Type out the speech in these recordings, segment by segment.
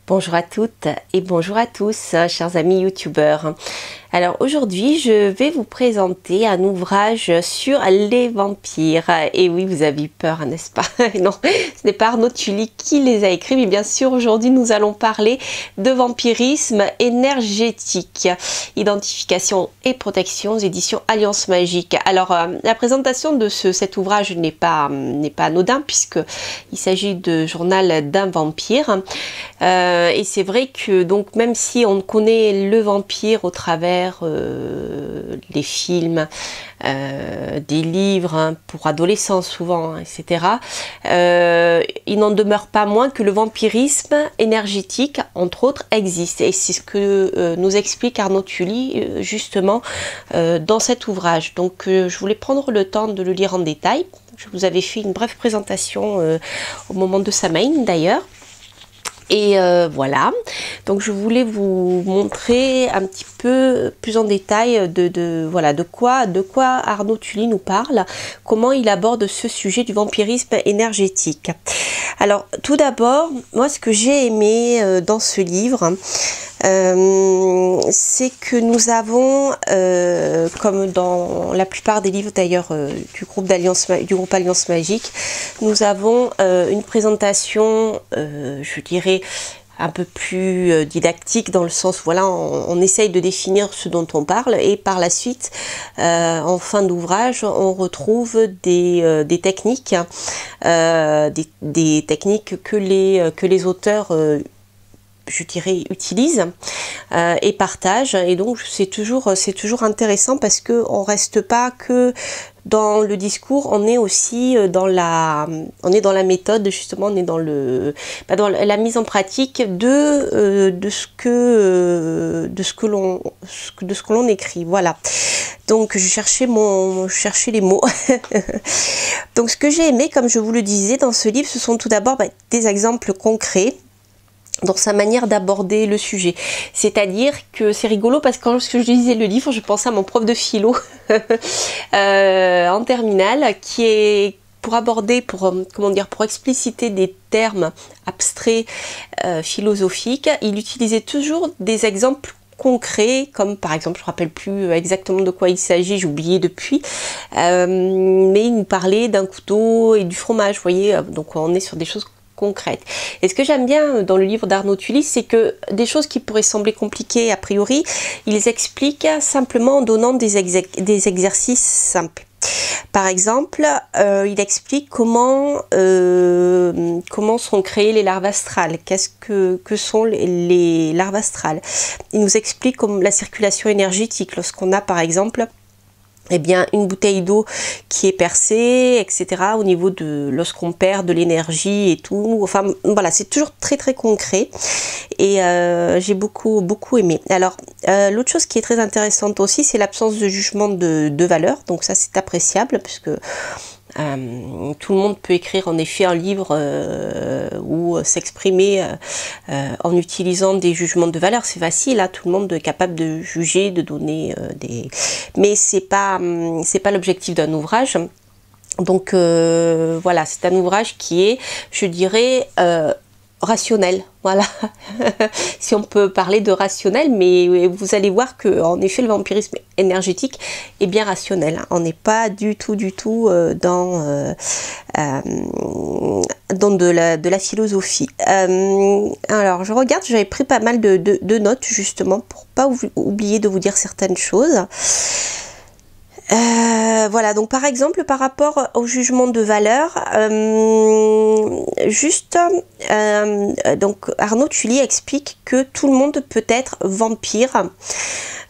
Bonjour à toutes et bonjour à tous, chers amis youtubeurs. Alors aujourd'hui, je vais vous présenter un ouvrage sur les vampires. Et oui, vous avez eu peur, n'est-ce pas? Non, ce n'est pas Arnaud Tully qui les a écrits, mais bien sûr, aujourd'hui, nous allons parler de vampirisme énergétique, identification et protection, aux éditions Alliance Magique. Alors, la présentation de cet ouvrage n'est pas anodin, puisqu'il s'agit de Journal d'un vampire. Et c'est vrai que donc même si on connaît le vampire au travers les films, des livres pour adolescents souvent, etc., il n'en demeure pas moins que le vampirisme énergétique, entre autres, existe. Et c'est ce que nous explique Arnaud Tully justement dans cet ouvrage. Donc je voulais prendre le temps de le lire en détail. Je vous avais fait une brève présentation au moment de sa main d'ailleurs. Et voilà, donc je voulais vous montrer un petit peu plus en détail de quoi Arnaud Tully nous parle, comment il aborde ce sujet du vampirisme énergétique. Alors tout d'abord, moi ce que j'ai aimé dans ce livre, c'est que nous avons, comme dans la plupart des livres d'ailleurs du groupe Alliance Magique, nous avons une présentation, je dirais, un peu plus didactique, dans le sens où voilà, on essaye de définir ce dont on parle, et par la suite, en fin d'ouvrage, on retrouve des techniques, des techniques que les auteurs je dirais utilisent et partagent, et donc c'est toujours intéressant parce que on reste pas que dans le discours, on est aussi dans la méthode, justement, on est dans la mise en pratique de ce que l'on écrit. Voilà. Donc je cherchais les mots. Donc ce que j'ai aimé, comme je vous le disais, dans ce livre, ce sont tout d'abord des exemples concrets dans sa manière d'aborder le sujet. C'est-à-dire que c'est rigolo parce que lorsque je lisais le livre, je pensais à mon prof de philo en terminale, qui est pour expliciter des termes abstraits philosophiques, il utilisait toujours des exemples concrets, comme par exemple, je ne me rappelle plus exactement de quoi il s'agit, j'ai oublié depuis, mais il nous parlait d'un couteau et du fromage, vous voyez, donc on est sur des choses concrètes. Et ce que j'aime bien dans le livre d'Arnaud Tully, c'est que des choses qui pourraient sembler compliquées a priori, ils expliquent simplement en donnant des exercices simples. Par exemple, il explique comment sont créées les larves astrales, que sont les larves astrales. Il nous explique comme la circulation énergétique, lorsqu'on a par exemple une bouteille d'eau qui est percée, etc., au niveau de lorsqu'on perd de l'énergie et tout. Enfin voilà, c'est toujours très très concret, et j'ai beaucoup aimé. Alors l'autre chose qui est très intéressante aussi, c'est l'absence de jugement de valeur. Donc ça, c'est appréciable, puisque tout le monde peut écrire en effet un livre ou s'exprimer en utilisant des jugements de valeur. C'est facile, hein, tout le monde est capable de juger, de donner mais c'est pas l'objectif d'un ouvrage. Donc voilà, c'est un ouvrage qui est, je dirais, rationnel, voilà. Si on peut parler de rationnel, mais vous allez voir que en effet le vampirisme énergétique est bien rationnel, hein. On n'est pas du tout dans de la philosophie. Alors je regarde, j'avais pris pas mal de notes justement pour pas oublier de vous dire certaines choses. Voilà, donc par exemple par rapport au jugement de valeur, donc Arnaud Tully explique que tout le monde peut être vampire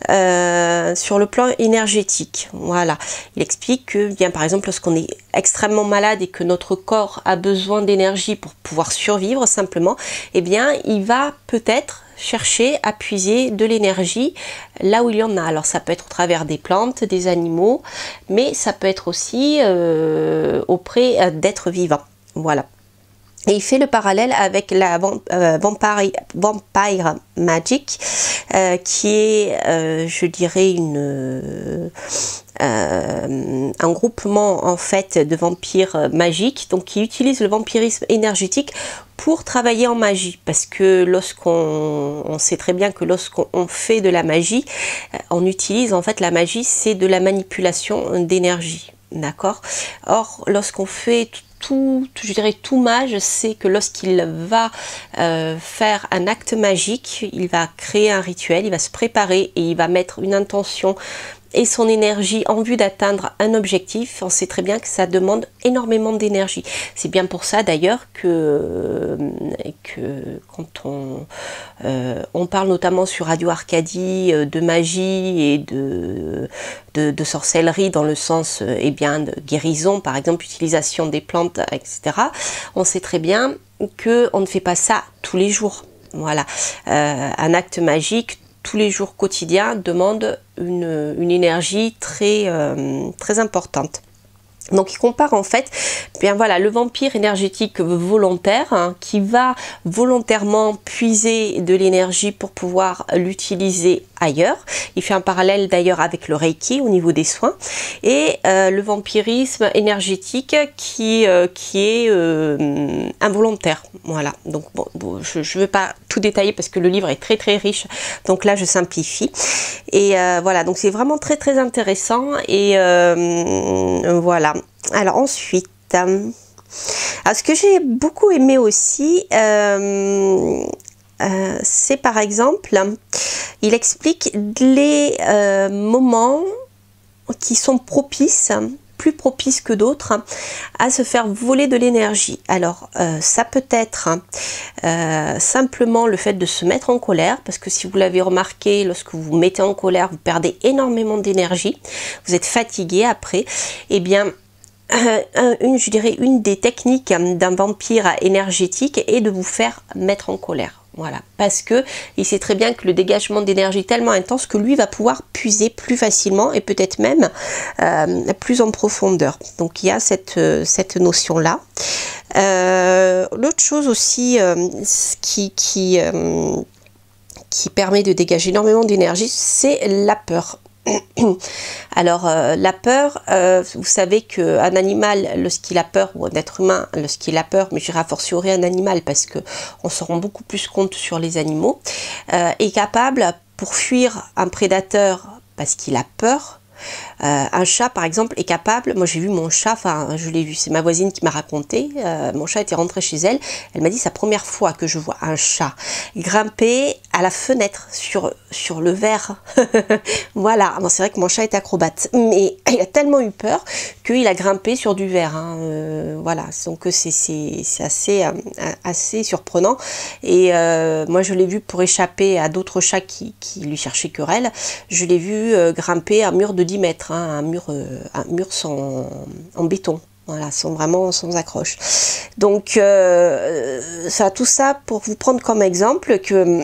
sur le plan énergétique. Voilà, il explique que bien par exemple lorsqu'on est extrêmement malade et que notre corps a besoin d'énergie pour pouvoir survivre simplement, eh bien il va peut-être chercher à puiser de l'énergie là où il y en a. Alors ça peut être au travers des plantes, des animaux, mais ça peut être aussi auprès d'êtres vivants. Voilà. Et il fait le parallèle avec la Vampire Magic, qui est, je dirais, un groupement en fait de vampires magiques, donc qui utilise le vampirisme énergétique pour travailler en magie, parce que on sait très bien que lorsqu'on fait de la magie, on utilise en fait la magie, c'est de la manipulation d'énergie, d'accord. Or lorsqu'on fait je dirais tout mage, c'est que lorsqu'il va faire un acte magique, il va créer un rituel, il va se préparer et il va mettre une intention et son énergie en vue d'atteindre un objectif. On sait très bien que ça demande énormément d'énergie. C'est bien pour ça d'ailleurs que quand on parle notamment sur Radio Arcadie de magie et de sorcellerie dans le sens eh bien, de guérison, par exemple utilisation des plantes, etc. On sait très bien qu'on ne fait pas ça tous les jours. Voilà, un acte magique tous les jours quotidiens demande une énergie très importante. Donc il compare en fait, bien voilà, le vampire énergétique volontaire, hein, qui va volontairement puiser de l'énergie pour pouvoir l'utiliser ailleurs. Il fait un parallèle d'ailleurs avec le Reiki au niveau des soins, et le vampirisme énergétique qui est involontaire. Voilà, donc bon, je ne veux pas tout détailler parce que le livre est très riche, donc là je simplifie. Et voilà, donc c'est vraiment très intéressant, et voilà. Alors ensuite, alors ce que j'ai beaucoup aimé aussi, c'est par exemple, il explique les moments qui sont propices, plus propices que d'autres, à se faire voler de l'énergie. Alors ça peut être simplement le fait de se mettre en colère, parce que si vous l'avez remarqué, lorsque vous vous mettez en colère, vous perdez énormément d'énergie, vous êtes fatigué après. Eh bien, je dirais une des techniques d'un vampire énergétique est de vous faire mettre en colère. Voilà, parce que il sait très bien que le dégagement d'énergie est tellement intense que lui va pouvoir puiser plus facilement et peut-être même plus en profondeur. Donc il y a cette notion-là. L'autre chose aussi qui permet de dégager énormément d'énergie, c'est la peur. Alors la peur, vous savez qu'un animal lorsqu'il a peur, ou un être humain lorsqu'il a peur, mais je dirais a fortiori un animal parce que on se rend beaucoup plus compte sur les animaux, est capable pour fuir un prédateur parce qu'il a peur. Un chat par exemple est capable, moi j'ai vu mon chat, enfin je l'ai vu, c'est ma voisine qui m'a raconté, mon chat était rentré chez elle, elle m'a dit c'est la première fois que je vois un chat grimper à la fenêtre sur le verre. Voilà, bon, c'est vrai que mon chat est acrobate, mais il a tellement eu peur qu'il a grimpé sur du verre, hein. Voilà, donc c'est assez surprenant, et moi je l'ai vu pour échapper à d'autres chats qui lui cherchaient querelle, je l'ai vu grimper un mur de 10 mètres, hein, un mur en béton. Voilà, sans accroche. Donc, tout ça pour vous prendre comme exemple que,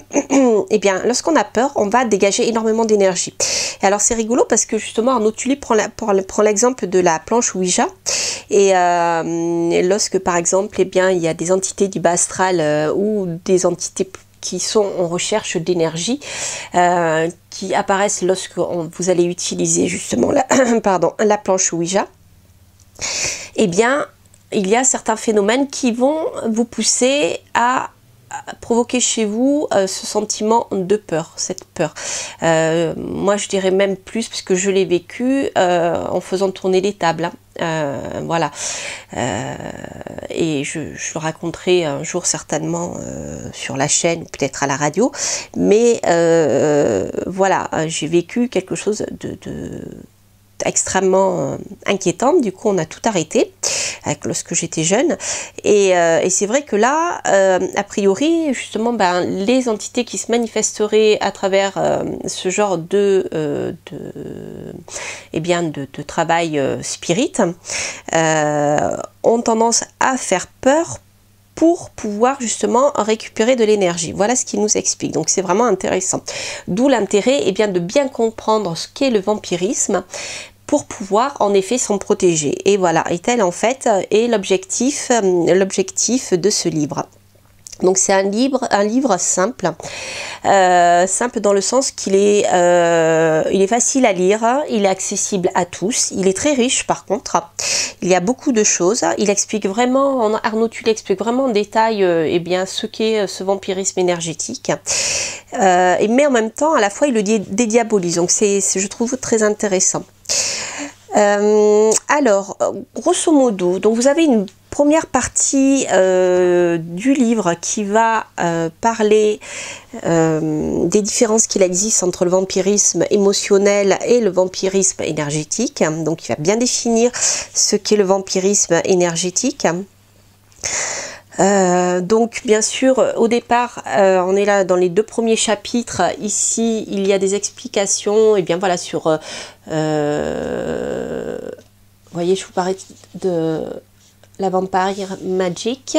eh bien, lorsqu'on a peur, on va dégager énormément d'énergie. Et alors, c'est rigolo parce que justement, Arnaud Tully prend l'exemple de la planche Ouija. Et lorsque, par exemple, eh bien, il y a des entités du bas astral ou des entités qui sont en recherche d'énergie, qui apparaissent lorsque vous allez utiliser justement la planche Ouija, eh bien, il y a certains phénomènes qui vont vous pousser à provoquer chez vous ce sentiment de peur, cette peur. Moi, je dirais même plus, puisque je l'ai vécu en faisant tourner les tables. Voilà. Et je le raconterai un jour certainement sur la chaîne, ou peut-être à la radio. Mais voilà, j'ai vécu quelque chose extrêmement inquiétante. Du coup on a tout arrêté lorsque j'étais jeune, et c'est vrai que là a priori justement les entités qui se manifesteraient à travers ce genre de travail spirit ont tendance à faire peur pour pouvoir justement récupérer de l'énergie. Voilà ce qu'il nous explique. Donc c'est vraiment intéressant. D'où l'intérêt de bien comprendre ce qu'est le vampirisme, pour pouvoir en effet s'en protéger. Et voilà, et tel en fait est l'objectif de ce livre. Donc c'est un livre simple, simple dans le sens qu'il est, il est facile à lire, il est accessible à tous, il est très riche par contre, il y a beaucoup de choses, il explique vraiment, Arnaud Tully explique vraiment en détail eh bien, ce qu'est ce vampirisme énergétique, mais en même temps à la fois il le dédiabolise, donc c'est je trouve très intéressant. Alors, grosso modo, donc vous avez une première partie du livre qui va parler des différences qu'il existe entre le vampirisme émotionnel et le vampirisme énergétique. Donc il va bien définir ce qu'est le vampirisme énergétique. Donc bien sûr au départ on est là dans les 2 premiers chapitres. Ici il y a des explications et bien voilà sur vous voyez je vous parlais de la Vampire Magic,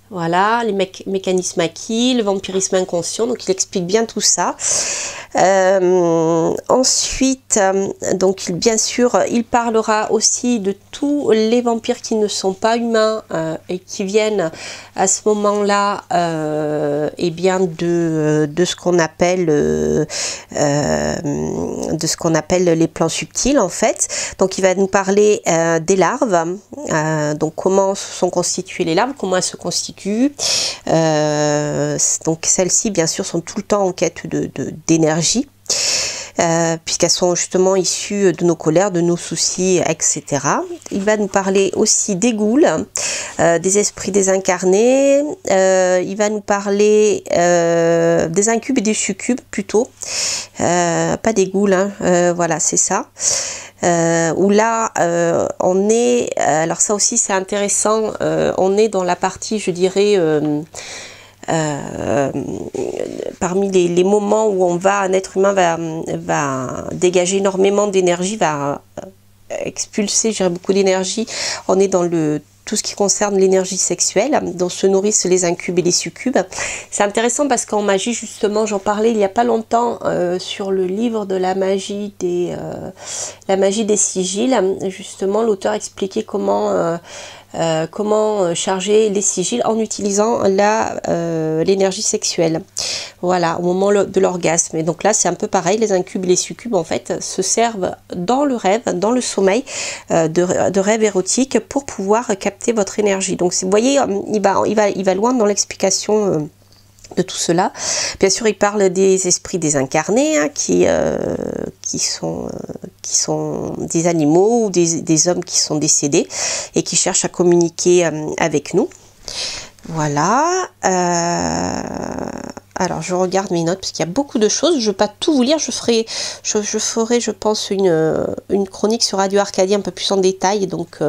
voilà les mécanismes acquis, le vampirisme inconscient, donc il explique bien tout ça. Ensuite, donc bien sûr, il parlera aussi de tous les vampires qui ne sont pas humains et qui viennent à ce moment-là, et bien de ce qu'on appelle les plans subtils en fait. Donc il va nous parler des larves, donc comment sont constituées les larves, comment elles se constituent. Donc celles-ci bien sûr sont tout le temps en quête d'énergie. Puisqu'elles sont justement issues de nos colères, de nos soucis, etc. Il va nous parler aussi des ghouls, des esprits désincarnés, il va nous parler des incubes et des succubes plutôt, pas des ghouls, hein, voilà c'est ça. Où là on est, alors ça aussi c'est intéressant, on est dans la partie je dirais parmi les moments où un être humain va dégager énormément d'énergie, va expulser beaucoup d'énergie, on est dans tout ce qui concerne l'énergie sexuelle, dont se nourrissent les incubes et les succubes. C'est intéressant parce qu'en magie, justement, j'en parlais il n'y a pas longtemps sur le livre de la magie des sigils. Justement, l'auteur expliquait comment charger les sigils en utilisant l'énergie sexuelle, voilà, au moment de l'orgasme. Et donc là c'est un peu pareil, les incubes et les succubes en fait se servent dans le rêve, dans le sommeil, de rêves érotiques pour pouvoir capter votre énergie. Donc vous voyez, il va loin dans l'explication de tout cela. Bien sûr, il parle des esprits désincarnés, hein, qui sont des animaux ou des hommes qui sont décédés et qui cherchent à communiquer avec nous. Voilà. Alors, je regarde mes notes parce qu'il y a beaucoup de choses. Je ne vais pas tout vous lire. Je ferai, je pense, une chronique sur Radio Arcadie un peu plus en détail. Donc,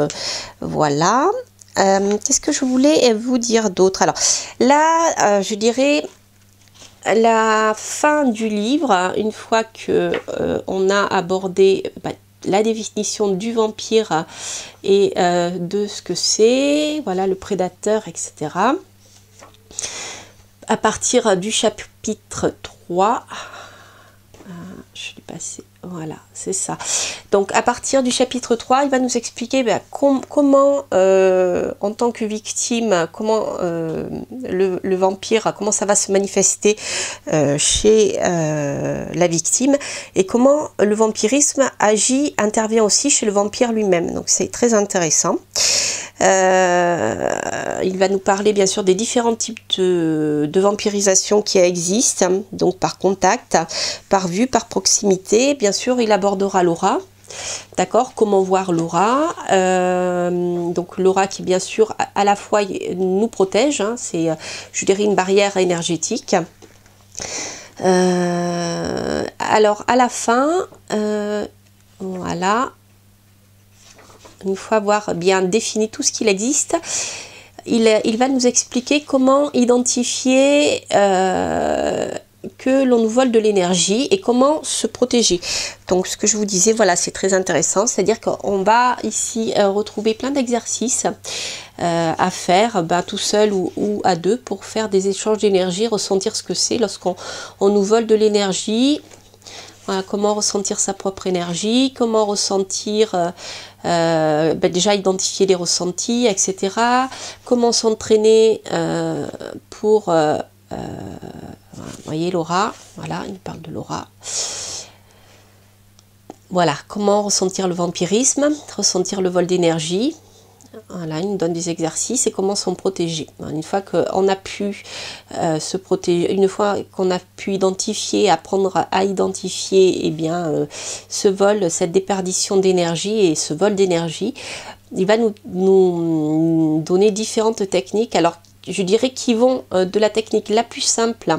voilà. Qu'est-ce que je voulais vous dire d'autre? Alors là, je dirais la fin du livre, une fois que on a abordé la définition du vampire et de ce que c'est, voilà, le prédateur, etc. À partir du chapitre 3, je l'ai passé, voilà, c'est ça. Donc à partir du chapitre 3, il va nous expliquer comment, en tant que victime, comment le vampire, comment ça va se manifester chez la victime, et comment le vampirisme intervient aussi chez le vampire lui-même. Donc c'est très intéressant. Il va nous parler bien sûr des différents types de vampirisation qui existent, donc par contact, par vue, par proximité. Bien sûr, il abordera l'aura. D'accord, comment voir l'aura, donc l'aura qui bien sûr à la fois nous protège, hein, c'est je dirais une barrière énergétique. Alors à la fin, voilà, une fois avoir bien défini tout ce qu'il existe, il va nous expliquer comment identifier que l'on nous vole de l'énergie et comment se protéger. Donc ce que je vous disais, voilà, c'est très intéressant, c'est-à-dire qu'on va ici retrouver plein d'exercices à faire tout seul ou à deux pour faire des échanges d'énergie, ressentir ce que c'est lorsqu'on nous vole de l'énergie. Voilà, comment ressentir sa propre énergie, comment ressentir, déjà identifier les ressentis, etc. Comment s'entraîner pour, vous voyez l'aura, voilà, il parle de l'aura. Voilà, comment ressentir le vampirisme, ressentir le vol d'énergie. Voilà, il nous donne des exercices et comment s'en protéger. Une fois qu'on a pu se protéger, une fois qu'on a pu identifier, apprendre à identifier, eh bien, ce vol, cette déperdition d'énergie et ce vol d'énergie, il va nous donner différentes techniques. Alors, je dirais qu'ils vont de la technique la plus simple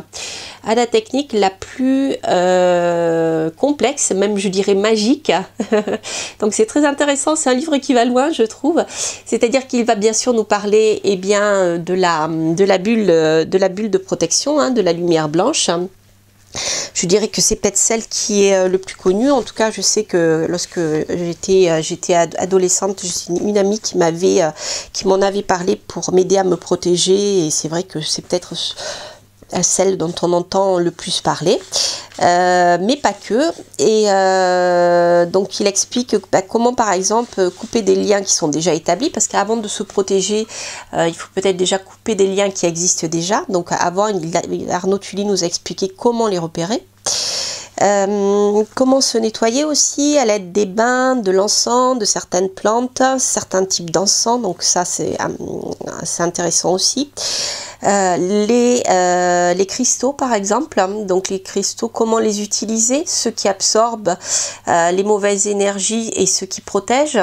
à la technique la plus complexe, même je dirais magique. Donc c'est très intéressant, c'est un livre qui va loin, je trouve. C'est-à-dire qu'il va bien sûr nous parler eh bien, de la bulle de protection, hein, de la lumière blanche. Je dirais que c'est peut-être celle qui est le plus connue. En tout cas, je sais que lorsque j'étais adolescente, j'ai une amie qui m'en avait parlé pour m'aider à me protéger. Et c'est vrai que c'est peut-être celle dont on entend le plus parler, mais pas que. Et donc il explique comment par exemple couper des liens qui sont déjà établis, parce qu'avant de se protéger, il faut peut-être déjà couper des liens qui existent déjà. Donc avant, Arnaud Tully nous a expliqué comment les repérer. Comment se nettoyer aussi à l'aide des bains, de l'encens, de certaines plantes, certains types d'encens, donc ça c'est intéressant aussi. Les cristaux par exemple, donc les cristaux, comment les utiliser, ceux qui absorbent les mauvaises énergies et ceux qui protègent.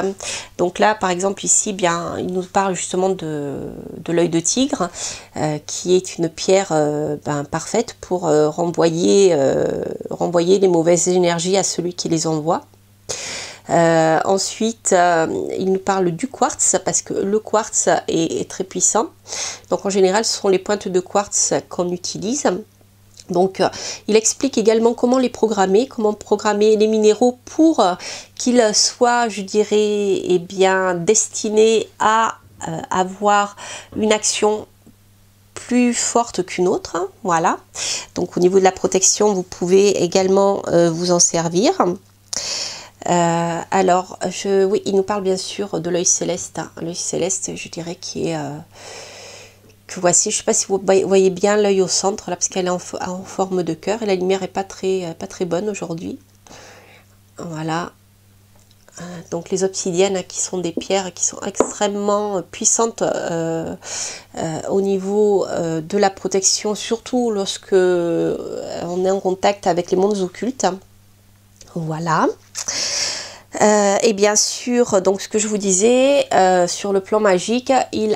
Donc là par exemple ici, bien, il nous parle justement de l'œil de tigre, qui est une pierre parfaite pour renvoyer les mauvaises énergies à celui qui les envoie. Ensuite, il nous parle du quartz, parce que le quartz est très puissant. Donc en général, ce sont les pointes de quartz qu'on utilise. Donc il explique également comment comment programmer les minéraux pour qu'ils soient, je dirais, eh bien, destinés à avoir une action plus forte qu'une autre. Voilà. Donc au niveau de la protection, vous pouvez également vous en servir. Alors, oui, il nous parle bien sûr de l'œil céleste. Hein. L'œil céleste, je dirais, qui est... que voici, je ne sais pas si vous voyez bien l'œil au centre, là, parce qu'elle est en forme de cœur. Et la lumière n'est pas très bonne aujourd'hui. Voilà. Donc les obsidiennes, qui sont des pierres qui sont extrêmement puissantes au niveau de la protection, surtout lorsque on est en contact avec les mondes occultes. Voilà. Et bien sûr, donc ce que je vous disais, sur le plan magique,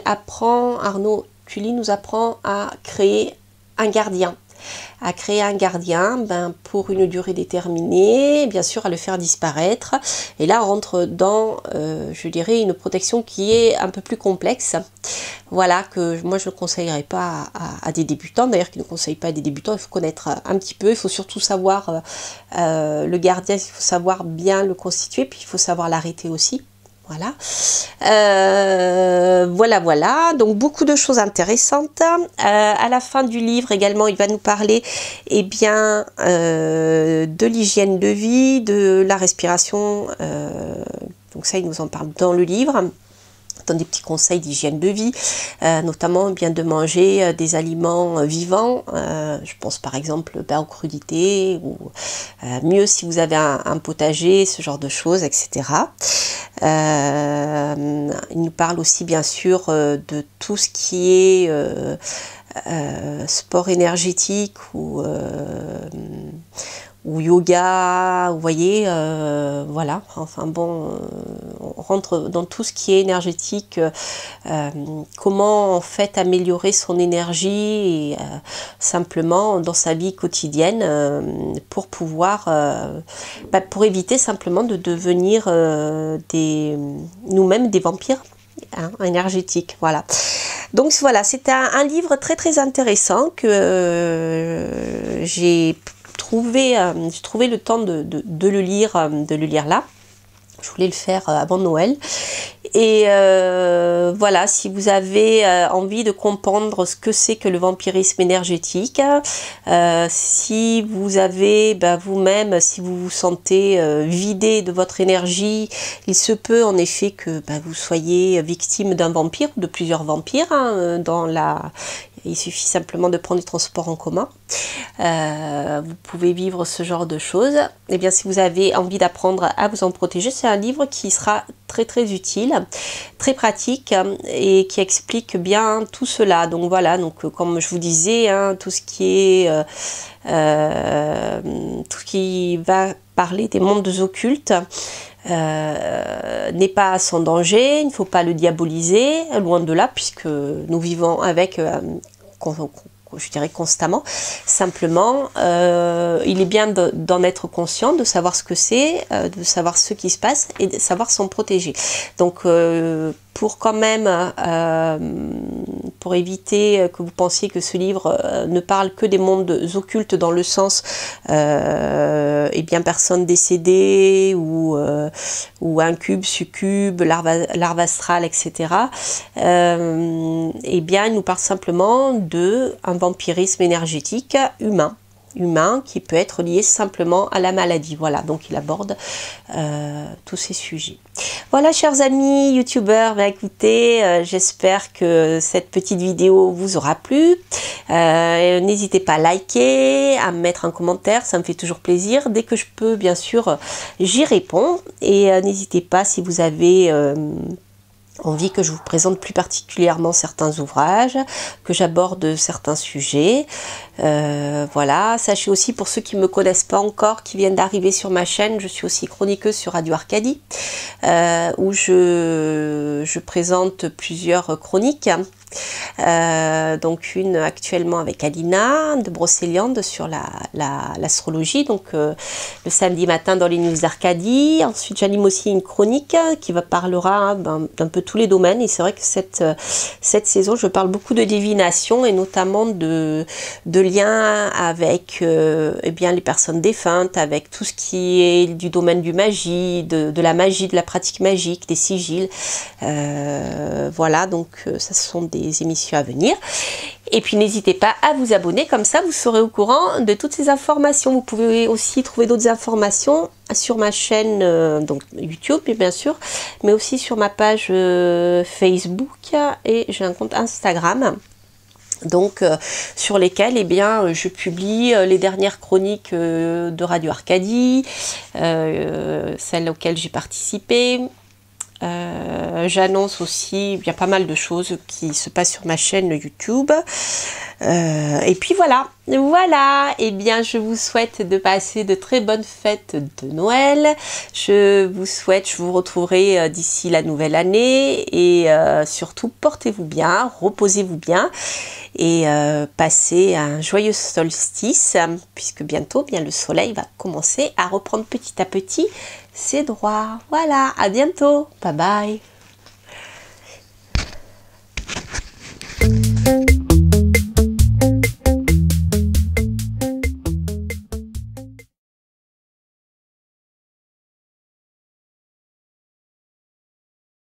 Arnaud Tully nous apprend à créer un gardien. Pour une durée déterminée, bien sûr à le faire disparaître. Et là on rentre dans, je dirais, une protection qui est un peu plus complexe. Voilà, que moi je ne conseillerais pas à des débutants, d'ailleurs qui ne conseillent pas à des débutants. Il faut connaître un petit peu, il faut surtout savoir le gardien, il faut savoir bien le constituer, puis il faut savoir l'arrêter aussi. Voilà. Voilà. Donc beaucoup de choses intéressantes. À la fin du livre également, il va nous parler bien, de l'hygiène de vie, de la respiration. Donc ça, il nous en parle dans le livre. Donne des petits conseils d'hygiène de vie, notamment bien de manger des aliments vivants. Je pense par exemple aux crudités, ou mieux si vous avez un potager, ce genre de choses, etc. Il nous parle aussi bien sûr de tout ce qui est sport énergétique ou yoga, vous voyez, voilà, enfin bon, on rentre dans tout ce qui est énergétique, comment en fait améliorer son énergie et, simplement dans sa vie quotidienne, pour pouvoir, pour éviter simplement de devenir nous-mêmes des vampires énergétiques, voilà. Donc voilà, c'est un livre très très intéressant que j'ai trouvé le temps de le lire là. Je voulais le faire avant Noël. Et voilà, si vous avez envie de comprendre ce que c'est que le vampirisme énergétique, si vous avez vous-même, si vous vous sentez vidé de votre énergie, il se peut en effet que vous soyez victime d'un vampire, de plusieurs vampires. Il suffit simplement de prendre du transport en commun. Vous pouvez vivre ce genre de choses. Et bien, si vous avez envie d'apprendre à vous en protéger, c'est un livre qui sera très très utile, très pratique et qui explique bien tout cela. Donc voilà, donc comme je vous disais, tout ce qui va parler des mondes occultes n'est pas sans danger, il ne faut pas le diaboliser, loin de là, puisque nous vivons avec, je dirais constamment. Simplement, il est bien d'en être conscient, de savoir ce que c'est, de savoir ce qui se passe et de savoir s'en protéger. Donc, pour quand même, pour éviter que vous pensiez que ce livre ne parle que des mondes occultes dans le sens, personnes décédées ou incubes, succubes, larves astrales, etc. Il nous parle simplement d'un vampirisme énergétique humain qui peut être lié simplement à la maladie. Voilà, donc il aborde tous ces sujets. Voilà, chers amis youtubeurs, écoutez, j'espère que cette petite vidéo vous aura plu. N'hésitez pas à liker, à me mettre un commentaire, ça me fait toujours plaisir. Dès que je peux, bien sûr, j'y réponds. Et n'hésitez pas, si vous avez envie que je vous présente plus particulièrement certains ouvrages, que j'aborde certains sujets. Voilà, sachez aussi, pour ceux qui ne me connaissent pas encore, qui viennent d'arriver sur ma chaîne, je suis aussi chroniqueuse sur Radio Arcadie, où je présente plusieurs chroniques. Donc une actuellement avec Alina de Brocéliande sur l'astrologie, donc le samedi matin dans les news d'Arcadie. Ensuite j'anime aussi une chronique qui parlera d'un peu tous les domaines, et c'est vrai que cette saison je parle beaucoup de divination et notamment de liens avec les personnes défuntes, avec tout ce qui est du domaine du magie, de la magie, de la pratique magique, des sigils. Voilà, donc ça sont des émissions à venir. Et puis n'hésitez pas à vous abonner, comme ça vous serez au courant de toutes ces informations. Vous pouvez aussi trouver d'autres informations sur ma chaîne donc YouTube bien sûr, mais aussi sur ma page Facebook, et j'ai un compte Instagram. Donc sur lesquels je publie les dernières chroniques de Radio Arcadie, celles auxquelles j'ai participé. J'annonce aussi, il y a pas mal de choses qui se passent sur ma chaîne YouTube. Et puis voilà, je vous souhaite de passer de très bonnes fêtes de Noël. Je vous retrouverai d'ici la nouvelle année, et surtout portez-vous bien, reposez-vous bien, et passez un joyeux solstice, puisque bientôt le soleil va commencer à reprendre petit à petit ses droits. Voilà, à bientôt, bye bye.